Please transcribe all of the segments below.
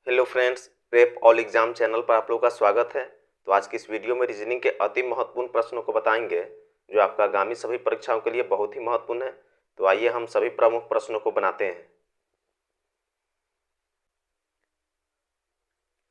Hello friends, prep all exam channel पर आप लोगों का स्वागत है। तो आज की इस वीडियो में रीजनिंग के अति महत्वपूर्ण प्रश्नों को बताएंगे जो आपका आगामी सभी परीक्षाओं के लिए बहुत ही महत्वपूर्ण है। तो आइए हम सभी प्रमुख प्रश्नों को बनाते हैं।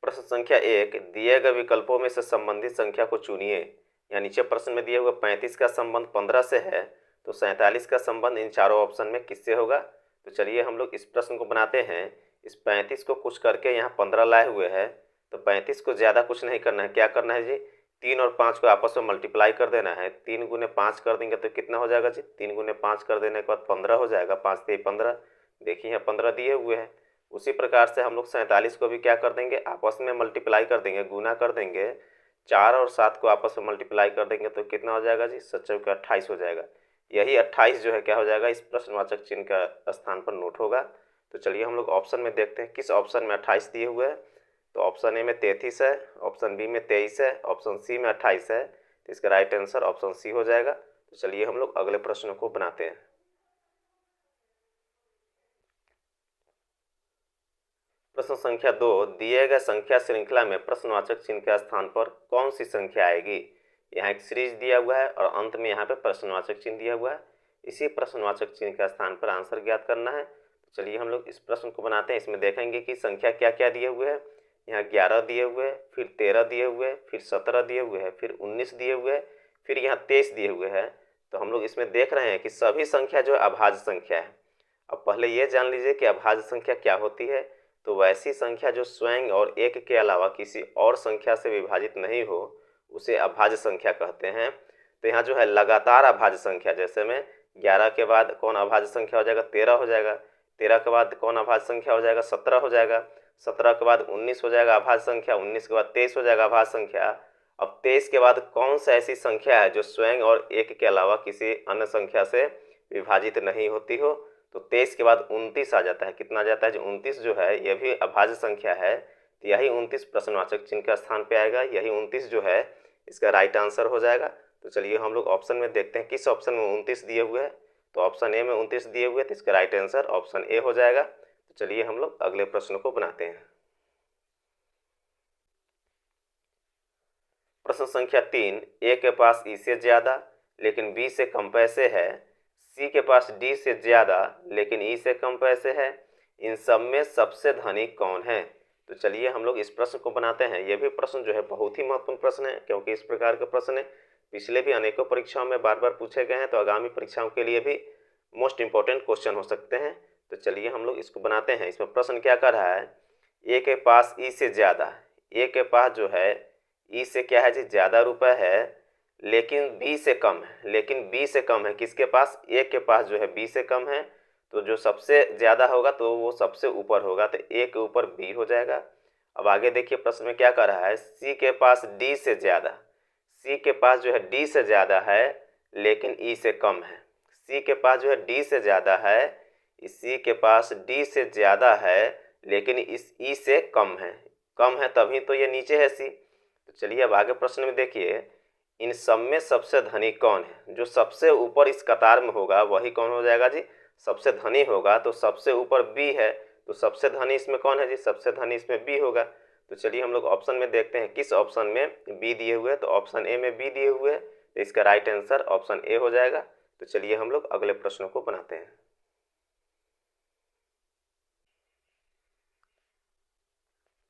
प्रश्न संख्या 1, दिए गए विकल्पों में से संबंधित संख्या को चुनिए। यहाँ नीचे प्रश्न में दिए हुए 35 का संबंध 15 से है, तो 47 का संबंध इन चारों ऑप्शन में किससे होगा। तो चलिए हम लोग इस प्रश्न को बनाते हैं। इस 35 को कुछ करके यहाँ 15 लाए हुए हैं, तो 35 को ज़्यादा कुछ नहीं करना है। क्या करना है जी, 3 और 5 को आपस में मल्टीप्लाई कर देना है। 3 गुने 5 कर देंगे तो कितना हो जाएगा जी, 3 गुने 5 कर देने के बाद 15 हो जाएगा। 5 से 15, देखिए यहाँ 15 दिए हुए हैं। उसी प्रकार से हम लोग 47 को भी क्या कर देंगे, आपस में मल्टीप्लाई कर देंगे, गुना कर देंगे। 4 और 7 को आपस में मल्टीप्लाई कर देंगे तो कितना हो जाएगा जी, 7 का 28 हो जाएगा। यही 28 जो है क्या हो जाएगा, इस प्रश्नवाचक चिन्ह का स्थान पर नोट होगा। तो चलिए हम लोग ऑप्शन में देखते हैं किस ऑप्शन में 28 दिए हुए हैं। तो ऑप्शन ए में 33 है, ऑप्शन बी में 23 है, ऑप्शन सी में 28 है। तो इसका राइट आंसर ऑप्शन सी हो जाएगा। तो चलिए हम लोग अगले प्रश्न को बनाते हैं। प्रश्न संख्या 2, दिए गए संख्या श्रृंखला में प्रश्नवाचक चिन्ह के स्थान पर कौन सी संख्या आएगी। यहाँ एक सीरीज दिया हुआ है और अंत में यहाँ पे प्रश्नवाचक चिन्ह दिया हुआ है। इसी प्रश्नवाचक चिन्ह के स्थान पर आंसर ज्ञात करना है। तो चलिए हम लोग इस प्रश्न को बनाते हैं। इसमें देखेंगे कि संख्या क्या क्या दिए हुए हैं। यहाँ 11 दिए हुए हैं, फिर 13 दिए हुए हैं, फिर 17 दिए हुए हैं, फिर 19 दिए हुए हैं, फिर यहाँ 23 दिए हुए हैं। तो हम लोग इसमें देख रहे हैं कि सभी संख्या जो अभाज्य संख्या है। अब पहले ये जान लीजिए कि अभाज्य संख्या क्या होती है। तो वैसी संख्या जो स्वयं और एक के अलावा किसी और संख्या से विभाजित नहीं हो, उसे अभाज्य संख्या कहते हैं। तो यहाँ जो है लगातार अभाज्य संख्या, जैसे में 11 के बाद कौन अभाज्य संख्या हो जाएगा, 13 हो जाएगा। 13 के बाद कौन अभाज्य संख्या हो जाएगा, 17 हो जाएगा। 17 के बाद 19 हो जाएगा अभाज्य संख्या। 19 के बाद 23 हो जाएगा अभाज्य संख्या। अब 23 के बाद कौन सा ऐसी संख्या है जो स्वयं और एक के अलावा किसी अन्य संख्या से विभाजित नहीं होती हो। तो 23 के बाद 29 आ जाता है। कितना आ जाता है जो 29 जो है यह भी अभाज्य संख्या है। तो यही 29 प्रश्नवाचक चिन्ह का स्थान पे आएगा। यही 29 जो है इसका राइट आंसर हो जाएगा। तो चलिए हम लोग ऑप्शन में देखते हैं किस ऑप्शन में 29 दिए हुए हैं। तो ऑप्शन ए में 29 दिए हुए, तो इसका राइट आंसर ऑप्शन ए हो जाएगा। तो चलिए हम लोग अगले प्रश्न को बनाते हैं। प्रश्न संख्या 3, ए के पास ई से ज़्यादा लेकिन बी से कम पैसे है, सी के पास डी से ज़्यादा लेकिन ई से कम पैसे है, इन सब में सबसे धनिक कौन है। तो चलिए हम लोग इस प्रश्न को बनाते हैं। यह भी प्रश्न जो है बहुत ही महत्वपूर्ण प्रश्न है, क्योंकि इस प्रकार के प्रश्न पिछले भी अनेकों परीक्षाओं में बार बार पूछे गए हैं। तो आगामी परीक्षाओं के लिए भी मोस्ट इंपॉर्टेंट क्वेश्चन हो सकते हैं। तो चलिए हम लोग इसको बनाते हैं। इसमें प्रश्न क्या कर रहा है, ए के पास ई से ज़्यादा, ए के पास जो है ई से क्या है जी, ज़्यादा रुपए है, लेकिन बी से कम है। लेकिन बी से कम है किसके पास, ए के पास जो है बी से कम है। तो जो सबसे ज़्यादा होगा तो वो सबसे ऊपर होगा, तो ए के ऊपर बी हो जाएगा। अब आगे देखिए प्रश्न में क्या कर रहा है, सी के पास डी से ज़्यादा, सी के पास जो है डी से ज़्यादा है लेकिन ई से कम है। सी के पास जो है डी से ज़्यादा है, सी के पास डी से ज़्यादा है लेकिन इस ई से कम है। कम है तभी तो ये नीचे है सी। तो चलिए अब आगे प्रश्न में देखिए, इन सब में सबसे धनी कौन है। जो सबसे ऊपर इस कतार में होगा वही कौन हो जाएगा जी, सबसे धनी होगा। तो सबसे ऊपर बी है, तो सबसे धनी इसमें कौन है जी, सबसे धनी इसमें बी होगा। तो चलिए हम लोग ऑप्शन में देखते हैं किस ऑप्शन में बी दिए हुए हैं। तो ऑप्शन ए में बी दिए हुए हैं, तो इसका राइट आंसर ऑप्शन ए हो जाएगा। तो चलिए हम लोग अगले प्रश्न को बनाते हैं।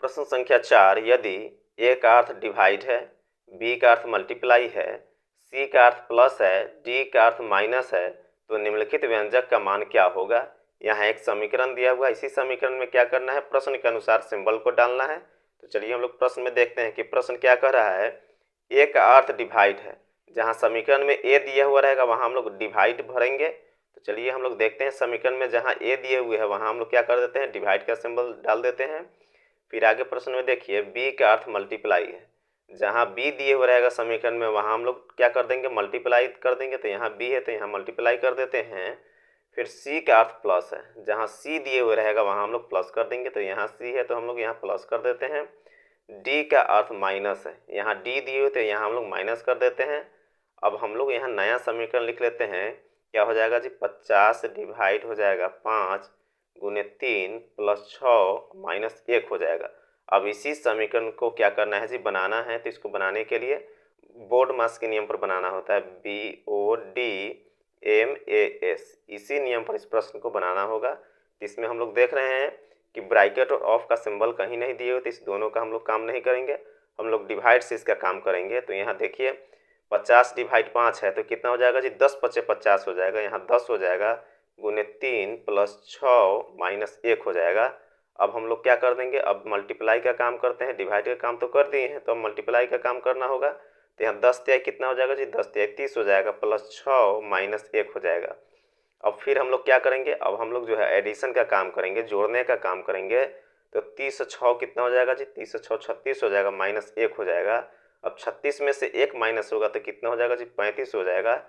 प्रश्न संख्या 4, यदि ए का अर्थ डिवाइड है, बी का अर्थ मल्टीप्लाई है, सी का अर्थ प्लस है, डी का अर्थ माइनस है, तो निम्नलिखित व्यंजक का मान क्या होगा। यहाँ एक समीकरण दिया हुआ है। इसी समीकरण में क्या करना है, प्रश्न के अनुसार सिंबल को डालना है। तो चलिए हम लोग प्रश्न में देखते हैं कि प्रश्न क्या कह रहा है। ए का अर्थ डिवाइड है, जहाँ समीकरण में ए दिया हुआ रहेगा वहाँ हम लोग डिवाइड भरेंगे। तो चलिए हम लोग देखते हैं समीकरण में जहाँ ए दिए हुए हैं वहाँ हम लोग क्या कर देते हैं, डिवाइड का सिंबल डाल देते हैं। फिर आगे प्रश्न में देखिए बी का अर्थ मल्टीप्लाई है, जहाँ बी दिए हुए रहेगा समीकरण में वहाँ हम लोग क्या कर देंगे, मल्टीप्लाई कर देंगे। तो यहाँ बी है तो यहाँ मल्टीप्लाई कर देते हैं। फिर सी का अर्थ प्लस है, जहाँ सी दिए हुए रहेगा वहाँ हम लोग प्लस कर देंगे। तो यहाँ सी है तो हम लोग यहाँ प्लस कर देते हैं। डी का अर्थ माइनस है, यहाँ डी दिए हुए तो यहाँ हम लोग माइनस कर देते हैं। अब हम लोग यहाँ नया समीकरण लिख लेते हैं। क्या हो जाएगा जी, 50 डिवाइड हो जाएगा 5, गुने 3 प्लस 6 माइनस 1 हो जाएगा। अब इसी समीकरण को क्या करना है जी, बनाना है। तो इसको बनाने के लिए बोर्ड मास के नियम पर बनाना होता है, BODMAS, इसी नियम पर इस प्रश्न को बनाना होगा। तो इसमें हम लोग देख रहे हैं कि ब्रैकेट और ऑफ का सिंबल कहीं नहीं दिए हुए, तो इस दोनों का हम लोग काम नहीं करेंगे, हम लोग डिवाइड से इसका काम करेंगे। तो यहाँ देखिए 50 डिवाइड 5 है तो कितना हो जाएगा जी, 10 पचे 50 हो जाएगा, यहाँ 10 हो जाएगा, गुने 3 प्लस 6 माइनस 1 हो जाएगा। अब हम लोग क्या कर देंगे, अब मल्टीप्लाई का काम करते हैं, डिवाइड का काम तो कर दिए हैं, तो अब मल्टीप्लाई का काम करना होगा। तो यहाँ 10 तिहाई कितना हो जाएगा जी, 10 तिहाई 30 हो जाएगा, प्लस 6 माइनस 1 हो जाएगा। अब फिर हम लोग क्या करेंगे, अब हम लोग जो है एडिशन का काम करेंगे, जोड़ने का काम करेंगे। तो 30 से 6 कितना हो जाएगा जी, 30 से 6 36 हो जाएगा, माइनस 1 हो जाएगा। अब 36 में से 1 माइनस होगा तो कितना हो जाएगा जी, 35 हो जाएगा।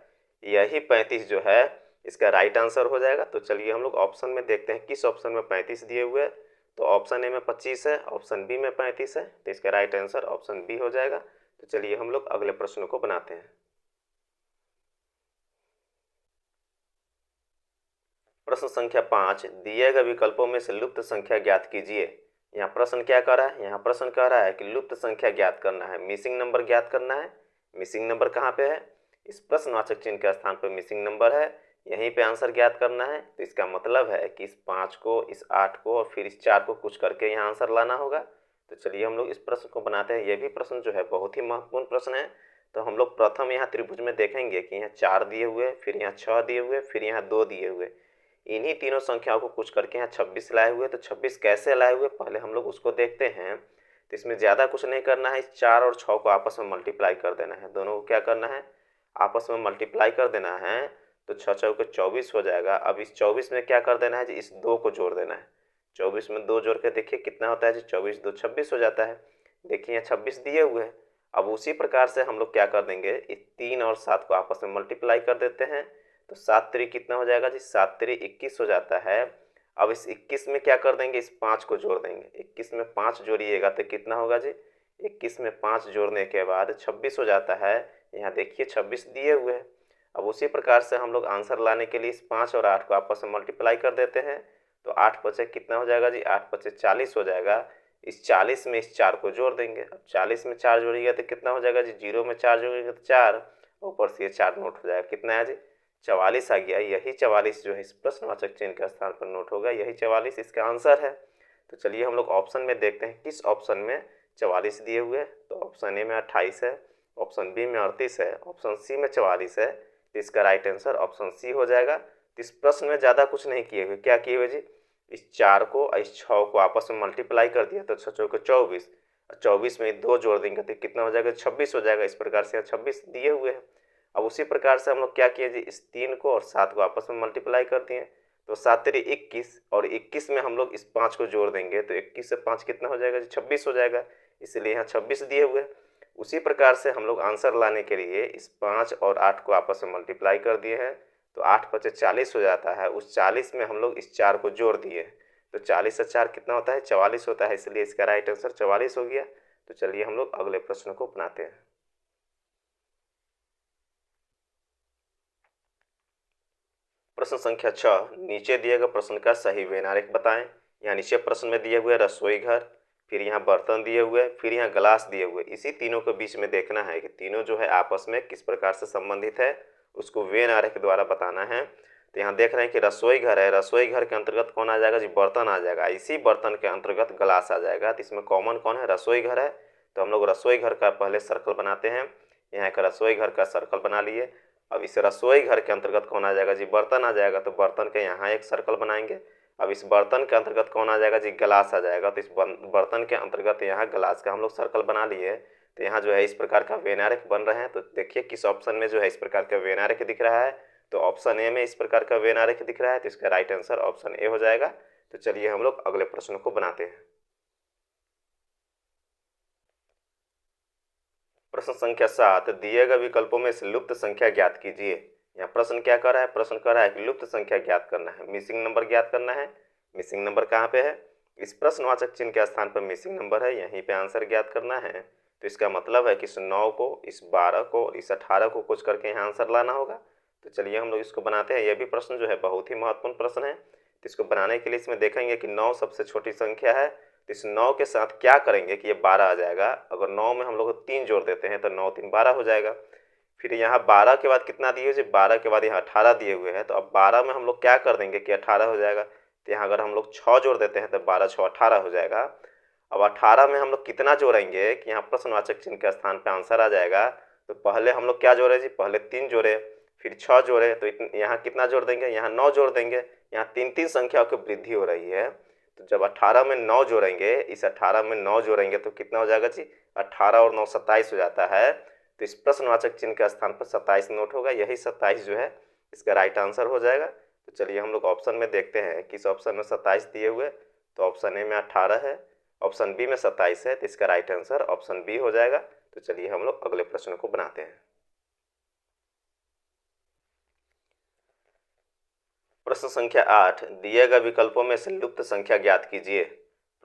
यही 35 जो है इसका राइट आंसर हो जाएगा। तो चलिए हम लोग ऑप्शन में देखते हैं किस ऑप्शन में 35 दिए हुए हैं। तो ऑप्शन ए में 25 है, ऑप्शन बी में 35 है, तो इसका राइट आंसर ऑप्शन बी हो जाएगा। तो चलिए हम लोग अगले प्रश्न को बनाते हैं। प्रश्न संख्या 5, दिए गए विकल्पों में से लुप्त संख्या ज्ञात कीजिए। यहाँ प्रश्न क्या कर रहा है, यहाँ प्रश्न कह रहा है कि लुप्त संख्या ज्ञात करना है, मिसिंग नंबर ज्ञात करना है। मिसिंग नंबर कहाँ पे है, इस प्रश्नवाचक चिन्ह के स्थान पर मिसिंग नंबर है, यहीं पे आंसर ज्ञात करना है। तो इसका मतलब है कि इस 5 को, इस 8 को और फिर इस 4 को कुछ करके यहाँ आंसर लाना होगा। तो चलिए हम लोग इस प्रश्न को बनाते हैं। ये भी प्रश्न जो है बहुत ही महत्वपूर्ण प्रश्न है। तो हम लोग प्रथम यहाँ त्रिभुज में देखेंगे कि यहाँ 4 दिए हुए, फिर यहाँ 6 दिए हुए, फिर यहाँ 2 दिए हुए, इन्हीं तीनों संख्याओं को कुछ करके यहाँ 26 लाए हुए। तो 26 कैसे लाए हुए पहले हम लोग उसको देखते हैं। तो इसमें ज़्यादा कुछ नहीं करना है, इस 4 और 6 को आपस में मल्टीप्लाई कर देना है, दोनों को क्या करना है, आपस में मल्टीप्लाई कर देना है। तो 6 चौके 24 हो जाएगा। अब इस 24 में क्या कर देना है जी, इस 2 को जोड़ देना है। 24 में 2 जोड़ के देखिए कितना होता है जी, 24 2 26 हो जाता है। देखिए यहाँ 26 दिए हुए हैं। अब उसी प्रकार से हम लोग क्या कर देंगे, इस 3 और 7 को आपस में मल्टीप्लाई कर देते हैं। तो 7 3 कितना हो जाएगा जी, 7 3 21 हो जाता है। अब इस 21 में क्या कर देंगे, इस 5 को जोड़ देंगे। 21 में 5 जोड़िएगा तो कितना होगा जी, 21 में 5 जोड़ने के बाद 26 हो जाता है। यहाँ देखिए 26 दिए हुए हैं। अब उसी प्रकार से हम लोग आंसर लाने के लिए इस 5 और 8 को आपस में मल्टीप्लाई कर देते हैं। तो 8 पचे कितना हो जाएगा जी, 8 पचे 40 हो जाएगा। इस 40 में इस 4 को जोड़ देंगे। अब 40 में 4 जोड़िएगा तो कितना हो जाएगा जी, 0 में 4 जोड़िएगा तो 4, ऊपर से ये 4 नोट हो जाएगा, कितना है जी 44 आ गया। यही 44 जो है इस प्रश्नवाचक चिन्ह के स्थान पर नोट होगा, यही 44 इसका आंसर है। तो चलिए हम लोग ऑप्शन में देखते हैं किस ऑप्शन में 44 दिए हुए हैं। तो ऑप्शन ए में 28 है, ऑप्शन बी में 38 है, ऑप्शन सी में 44 है। तो इसका राइट आंसर ऑप्शन सी हो जाएगा। तो इस प्रश्न में ज़्यादा कुछ नहीं किए हुए, क्या किए हुए जी, इस 4 को और इस 6 को आपस में मल्टीप्लाई कर दिया। तो 6 चौके 24, 24 में 2 जोड़ देंगे तो कितना हो जाएगा, 26 हो जाएगा। इस प्रकार से यहाँ 26 दिए हुए हैं। अब उसी प्रकार से हम लोग क्या किए जी, इस 3 को और 7 को आपस में मल्टीप्लाई कर दिए। तो 7 3 21 और 21 में हम लोग इस 5 को जोड़ देंगे तो 21 से 5 कितना हो जाएगा जी, 26 हो जाएगा। इसलिए यहाँ 26 दिए हुए हैं। उसी प्रकार से हम लोग आंसर लाने के लिए इस 5 और 8 को आपस में मल्टीप्लाई कर दिए हैं। तो 8 पचे 40 हो जाता है। उस 40 में हम लोग इस 4 को जोड़ दिए। तो 40 से 4 कितना होता है, 44 होता है। इसलिए इसका राइट आंसर 44 हो गया। तो चलिए हम लोग अगले प्रश्न को अपनाते हैं। प्रश्न संख्या 6, नीचे दिए गए प्रश्न का सही व्यवहारिक बताएं। यहाँ नीचे प्रश्न में दिए हुए रसोई घर, फिर यहाँ बर्तन दिए हुए, फिर यहाँ गिलास दिए हुए, इसी तीनों के बीच में देखना है कि तीनों जो है आपस में किस प्रकार से संबंधित है, उसको वेन आरेख के द्वारा बताना है। तो यहाँ देख रहे हैं कि रसोई घर है, रसोई घर के अंतर्गत कौन आ जाएगा जी, बर्तन आ जाएगा। इसी बर्तन के अंतर्गत गिलास आ जाएगा। तो इसमें कॉमन कौन है, रसोई घर है। तो हम लोग रसोई घर का पहले सर्कल बनाते हैं। यहाँ एक रसोई घर का सर्कल बना लिए। अब इस रसोई घर के अंतर्गत कौन आ जाएगा जी, बर्तन आ जाएगा। तो बर्तन के यहाँ एक सर्कल बनाएंगे। अब इस बर्तन के अंतर्गत कौन आ जाएगा जी, गिलास आ जाएगा। तो इस बर्तन के अंतर्गत यहाँ गिलास का हम लोग सर्कल बना लिए। तो यहाँ जो है इस प्रकार का वेन आरेख बन रहे हैं। तो देखिए किस ऑप्शन में जो है इस प्रकार का वेन आरेख दिख रहा है। तो ऑप्शन ए में इस प्रकार का वेन आरेख दिख रहा है। तो इसका राइट आंसर ऑप्शन ए हो जाएगा। तो चलिए हम लोग अगले प्रश्न को बनाते हैं। प्रश्न संख्या 7, दिए गए विकल्पों में से लुप्त संख्या ज्ञात कीजिए। यहाँ प्रश्न क्या कर रहा है, प्रश्न कर रहा है कि लुप्त संख्या ज्ञात करना है, मिसिंग नंबर ज्ञात करना है। मिसिंग नंबर कहाँ पे है, इस प्रश्नवाचक चिन्ह के स्थान पर मिसिंग नंबर है, यहीं पे आंसर ज्ञात करना है। तो इसका मतलब है कि इस 9 को, इस 12 को, इस 18 को कुछ करके यहाँ आंसर लाना होगा। तो चलिए हम लोग इसको बनाते हैं। यह भी प्रश्न जो है बहुत ही महत्वपूर्ण प्रश्न है। तो इसको बनाने के लिए इसमें देखेंगे कि 9 सबसे छोटी संख्या है, तो इस 9 के साथ क्या करेंगे कि ये 12 आ जाएगा। अगर 9 में हम लोग 3 जोड़ देते हैं तो 9 3 12 हो जाएगा। फिर यहाँ 12 के बाद कितना दिए हुए, 12 के बाद यहाँ 18 दिए हुए हैं, तो अब 12 में हम लोग क्या कर देंगे कि 18 हो जाएगा। तो यहाँ अगर हम लोग 6 जोड़ देते हैं तो 12 6 18 हो जाएगा। अब 18 में हम लोग कितना जोड़ेंगे कि यहाँ प्रश्नवाचक चिन्ह के स्थान पे आंसर आ जाएगा। तो पहले हम लोग क्या जोड़े जी, पहले 3 जोड़े, फिर 6 जोड़े, तो यहाँ कितना जोड़ देंगे, यहाँ 9 जोड़ देंगे। यहाँ 3 संख्याओं की वृद्धि हो रही है, तो जब 18 में 9 जोड़ेंगे, इस 18 में 9 जोड़ेंगे तो कितना हो जाएगा जी, 18 और 9 27 हो जाता है। तो इस प्रश्नवाचक चिन्ह के स्थान पर 27 नोट होगा, यही 27 जो है इसका राइट आंसर हो जाएगा। तो चलिए हम लोग ऑप्शन में देखते हैं, किस ऑप्शन में 27 दिए हुए। तो ऑप्शन ए में 18 है, ऑप्शन बी में 27 है, तो इसका राइट आंसर ऑप्शन बी हो जाएगा। तो चलिए हम लोग अगले प्रश्न को बनाते हैं। प्रश्न संख्या 8, दिए गए विकल्पों में से लुप्त संख्या ज्ञात कीजिए।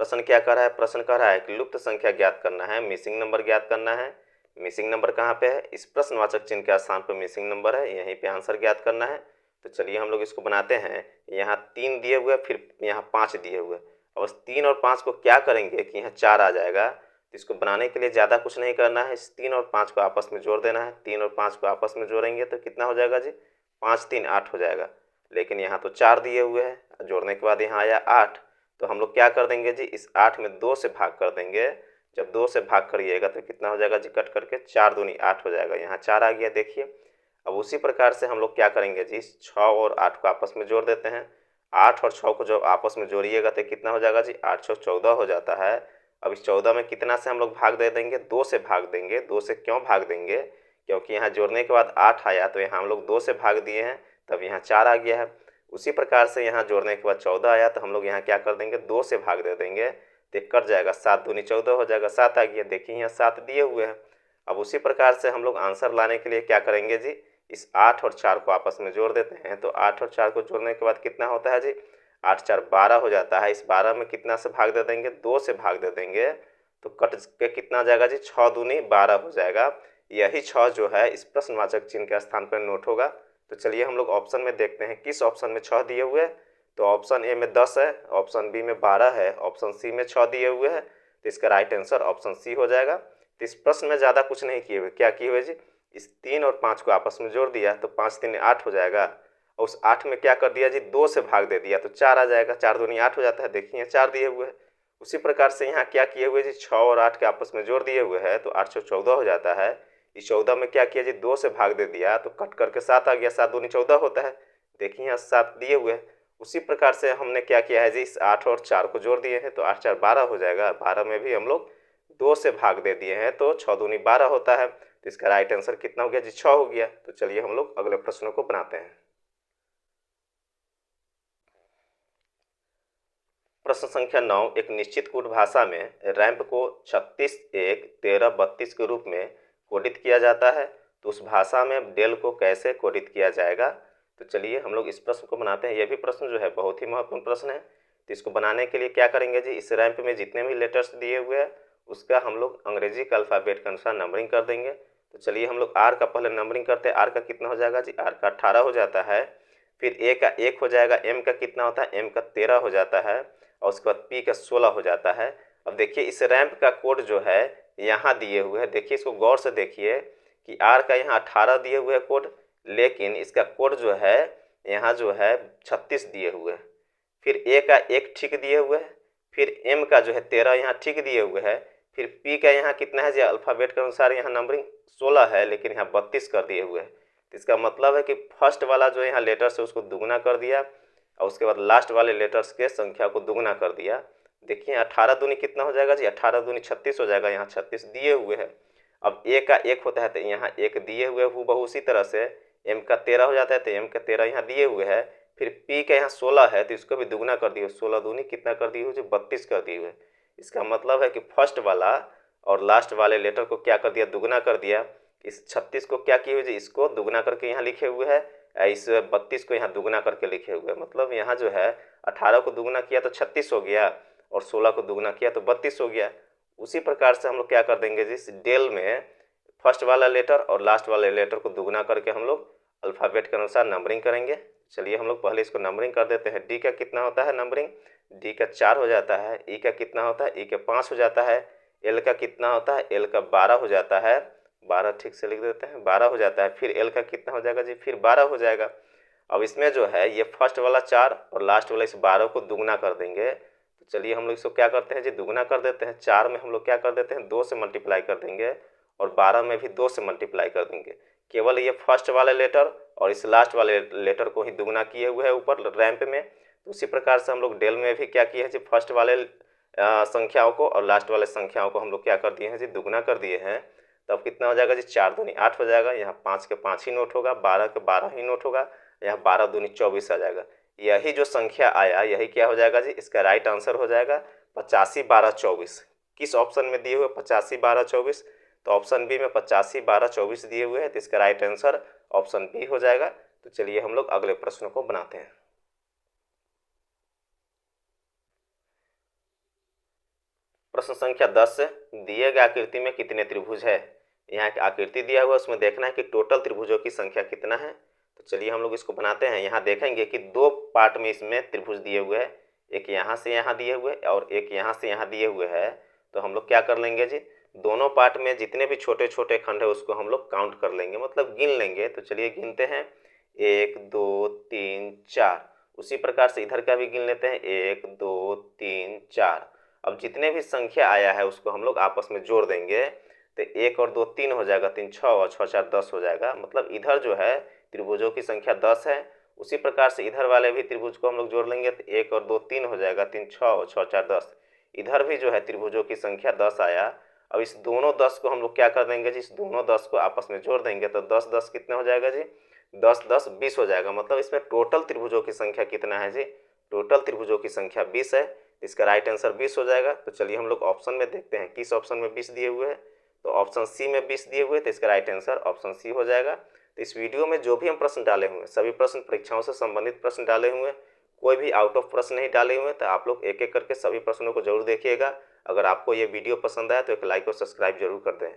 प्रश्न क्या कर रहा है, प्रश्न कह रहा है कि लुप्त संख्या ज्ञात करना है, मिसिंग नंबर ज्ञात करना है। मिसिंग नंबर कहाँ पे है, इस प्रश्नवाचक चिन्ह के स्थान पर मिसिंग नंबर है, यहीं पे आंसर ज्ञात करना है। तो चलिए हम लोग इसको बनाते हैं। यहाँ 3 दिए हुए, फिर यहाँ 5 दिए हुए। अब इस 3 और 5 को क्या करेंगे कि यहाँ 4 आ जाएगा। तो इसको बनाने के लिए ज़्यादा कुछ नहीं करना है, इस 3 और 5 को आपस में जोड़ देना है। 3 और 5 को आपस में जोड़ेंगे तो कितना हो जाएगा जी, 5 3 8 हो जाएगा। लेकिन यहाँ तो 4 दिए हुए हैं, जोड़ने के बाद यहाँ आया 8, तो हम लोग क्या कर देंगे जी, इस 8 में 2 से भाग कर देंगे। जब 2 से भाग करिएगा तो कितना हो जाएगा जी, कट करके 4 दूनी 8 हो जाएगा, यहाँ 4 आ गया देखिए। अब उसी प्रकार से हम लोग क्या करेंगे जी, 6 और 8 को आपस में जोड़ देते हैं। 8 और 6 को जब आपस में जोड़िएगा तो कितना हो जाएगा जी, 8 6 14 हो जाता है। अब इस 14 में कितना से हम लोग भाग दे देंगे, 2 से भाग देंगे। 2 से क्यों भाग देंगे, क्योंकि यहाँ जोड़ने के बाद 8 आया, तो यहाँ हम लोग 2 से भाग दिए हैं, तब यहाँ 4 आ गया है। उसी प्रकार से यहाँ जोड़ने के बाद 14 आया, तो हम लोग यहाँ क्या कर देंगे, 2 से भाग दे देंगे, तो कट जाएगा, 7 दूनी 14 हो जाएगा, 7 आ गया। देखिए यहाँ 7 दिए हुए हैं। अब उसी प्रकार से हम लोग आंसर लाने के लिए क्या करेंगे जी, इस 8 और 4 को आपस में जोड़ देते हैं। तो 8 और 4 को जोड़ने के बाद कितना होता है जी, 8 4 12 हो जाता है। इस 12 में कितना से भाग दे देंगे, 2 से भाग दे देंगे, तो कट के कितना आ जाएगा जी, 6 दूनी 12 हो जाएगा। यही 6 जो है इस प्रश्नवाचक चिन्ह के स्थान पर नोट होगा। तो चलिए हम लोग ऑप्शन में देखते हैं, किस ऑप्शन में 6 दिए हुए हैं। तो ऑप्शन ए में 10 है, ऑप्शन बी में 12 है, ऑप्शन सी में 6 दिए हुए हैं, तो इसका राइट आंसर ऑप्शन सी हो जाएगा। तो इस प्रश्न में ज़्यादा कुछ नहीं किए हुए, क्या किए हुए जी, इस 3 और 5 को आपस में जोड़ दिया, तो 5 3 8 हो जाएगा। और उस 8 में क्या कर दिया जी, 2 से भाग दे दिया, तो 4 आ जाएगा, 4 दूनी 8 हो जाता है। देखिए 4 दिए हुए हैं। उसी प्रकार से यहाँ क्या किए हुए जी, 6 और 8 के आपस में जोड़ दिए हुए हैं, तो 8 6 14 हो जाता है। इस 14 में क्या किया जी, 2 से भाग दे दिया, तो कट करके 7 आ गया, 7 दूनी 14 होता है। देखिए यहाँ 7 दिए हुए हैं। उसी प्रकार से हमने क्या किया है जी, इस 8 और 4 को जोड़ दिए हैं, तो 8 4 12 हो जाएगा। 12 में भी हम लोग 2 से भाग दे दिए हैं, तो 6 दूनी 12 होता है। तो इसका राइट आंसर कितना हो गया जी, 6 हो गया। तो चलिए हम लोग अगले प्रश्नों को बनाते हैं। प्रश्न संख्या 9, एक निश्चित कोड भाषा में रैंप को 36 1 13 32 के रूप में कोडित किया जाता है, तो उस भाषा में डेल को कैसे कोडित किया जाएगा। तो चलिए हम लोग इस प्रश्न को बनाते हैं। यह भी प्रश्न जो है बहुत ही महत्वपूर्ण प्रश्न है। तो इसको बनाने के लिए क्या करेंगे जी, इस रैंप में जितने भी लेटर्स दिए हुए हैं उसका हम लोग अंग्रेजी का अल्फ़ाबेट के अनुसार नंबरिंग कर देंगे। तो चलिए हम लोग आर का पहले नंबरिंग करते हैं। आर का कितना हो जाएगा जी, आर का 18 हो जाता है। फिर ए का 1 हो जाएगा, एम का कितना होता है, एम का 13 हो जाता है, और उसके बाद पी का 16 हो जाता है। अब देखिए इस रैंप का कोड जो है यहाँ दिए हुए हैं, देखिए इसको गौर से देखिए कि आर का यहाँ 18 दिए हुए है कोड, लेकिन इसका कोड जो है यहाँ जो है 36 दिए हुए हैं। फिर ए का 1 ठीक दिए हुए है, फिर एम का जो है 13 यहाँ ठीक दिए हुए है, फिर पी का यहाँ कितना है जी, अल्फ़ाबेट के अनुसार यहाँ नंबरिंग 16 है, लेकिन यहाँ 32 कर दिए हुए हैं। तो इसका मतलब है कि फर्स्ट वाला जो यहाँ लेटर्स है उसको दुगना कर दिया, और उसके बाद लास्ट वाले लेटर्स के संख्या को दुगना कर दिया। देखिए 18 दूनी कितना हो जाएगा जी, 18 दूनी 36 हो जाएगा, यहाँ 36 दिए हुए हैं। अब ए का 1 होता है, तो यहाँ 1 दिए हुए हूबहू उसी तरह से। एम का 13 हो जाता है, तो एम का 13 यहाँ दिए हुए है। फिर पी का यहाँ 16 है, तो इसको भी दुगना कर दिए, 16 दूनी कितना कर दिए हुए जी, 32 कर दिए हुए। इसका मतलब है कि फर्स्ट वाला और लास्ट वाले लेटर को क्या कर दिया, दुगना कर दिया। इस 36 को क्या किए हुए जी, इसको दुगना करके यहाँ लिखे हुए है, इस 32 को यहाँ दुगना करके लिखे हुए। मतलब यहाँ जो है 18 को दुगना किया तो 36 हो गया, और 16 को दुगना किया तो 32 हो गया। उसी प्रकार से हम लोग क्या कर देंगे जी, इस डेल में फर्स्ट वाला लेटर और लास्ट वाले लेटर को दुगना करके हम लोग अल्फ़ाबेट के अनुसार नंबरिंग करेंगे। चलिए हम लोग पहले इसको नंबरिंग कर देते हैं। डी का कितना होता है नंबरिंग, डी का 4 हो जाता है। ई का कितना होता है, ई का 5 हो जाता है। एल का कितना होता है, एल का 12 हो जाता है। 12 ठीक से लिख देते हैं, 12 हो जाता है। फिर एल का कितना हो जाएगा जी, फिर 12 हो जाएगा। अब इसमें जो है ये फर्स्ट वाला 4 और लास्ट वाला इस 12 को दुगना कर देंगे। तो चलिए हम लोग इसको क्या करते हैं जी, दुगना कर देते हैं। 4 में हम लोग क्या कर देते हैं, 2 से मल्टीप्लाई कर देंगे और 12 में भी 2 से मल्टीप्लाई कर देंगे। केवल ये फर्स्ट वाले लेटर और इस लास्ट वाले लेटर को ही दुगना किए हुए है ऊपर रैंप में। तो उसी प्रकार से हम लोग डेल में भी क्या किए हैं जी, फर्स्ट वाले संख्याओं को और लास्ट वाले संख्याओं को हम लोग क्या कर दिए हैं जी, दुगना कर दिए हैं। तब कितना हो जाएगा जी, 4 दूनी 8 हो जाएगा। यहाँ 5 के 5 ही नोट होगा, 12 के 12 ही नोट होगा। यहाँ 12 दूनी 24 आ जाएगा। यही जो संख्या आया यही क्या हो जाएगा जी, इसका राइट आंसर हो जाएगा 85 12 24। किस ऑप्शन में दिए हुए 85 12 24, तो ऑप्शन बी में 85 12 24 दिए हुए हैं। तो इसका राइट आंसर ऑप्शन बी हो जाएगा। तो चलिए हम लोग अगले प्रश्न को बनाते हैं। प्रश्न संख्या 10 से दिए गए आकृति में कितने त्रिभुज है। यहाँ एक आकृति दिया हुआ है, उसमें देखना है कि टोटल त्रिभुजों की संख्या कितना है। तो चलिए हम लोग इसको बनाते हैं। यहाँ देखेंगे कि 2 पार्ट में इसमें त्रिभुज दिए हुए हैं, एक यहाँ से यहाँ दिए हुए और एक यहाँ से यहाँ दिए हुए हैं। तो हम लोग क्या कर लेंगे जी, दोनों पार्ट में जितने भी छोटे छोटे खंड है उसको हम लोग काउंट कर लेंगे, मतलब गिन लेंगे। तो चलिए गिनते हैं, 1 2 3 4। उसी प्रकार से इधर का भी गिन लेते हैं, 1 2 3 4। अब जितने भी संख्या आया है उसको हम लोग आपस में जोड़ देंगे। तो 1 और 2 3 हो जाएगा, 3 6 और 6 4 10 हो जाएगा। मतलब इधर जो है त्रिभुजों की संख्या 10 है। उसी प्रकार से इधर वाले भी त्रिभुज को हम लोग जोड़ लेंगे तो 1 और 2 3 हो जाएगा, 3 6 और 6 4 10। इधर भी जो है त्रिभुजों की संख्या 10 आया। अब इस दोनों 10 को हम लोग क्या कर देंगे जी, इस दोनों 10 को आपस में जोड़ देंगे। तो 10 10 कितना हो जाएगा जी, 10 10 20 हो जाएगा। मतलब इसमें टोटल त्रिभुजों की संख्या कितना है जी, टोटल त्रिभुजों की संख्या 20 है। इसका राइट आंसर 20 हो जाएगा। तो चलिए हम लोग ऑप्शन में देखते हैं किस ऑप्शन में 20 दिए हुए हैं। तो ऑप्शन सी में 20 दिए हुए, तो इसका राइट आंसर ऑप्शन सी हो जाएगा। तो इस वीडियो में जो भी हम प्रश्न डाले हुए हैं सभी प्रश्न परीक्षाओं से संबंधित प्रश्न डाले हुए हैं, कोई भी आउट ऑफ प्रश्न नहीं डाले हुए हैं। तो आप लोग एक एक करके सभी प्रश्नों को जरूर देखिएगा। अगर आपको ये वीडियो पसंद आया तो एक लाइक और सब्सक्राइब जरूर कर दें।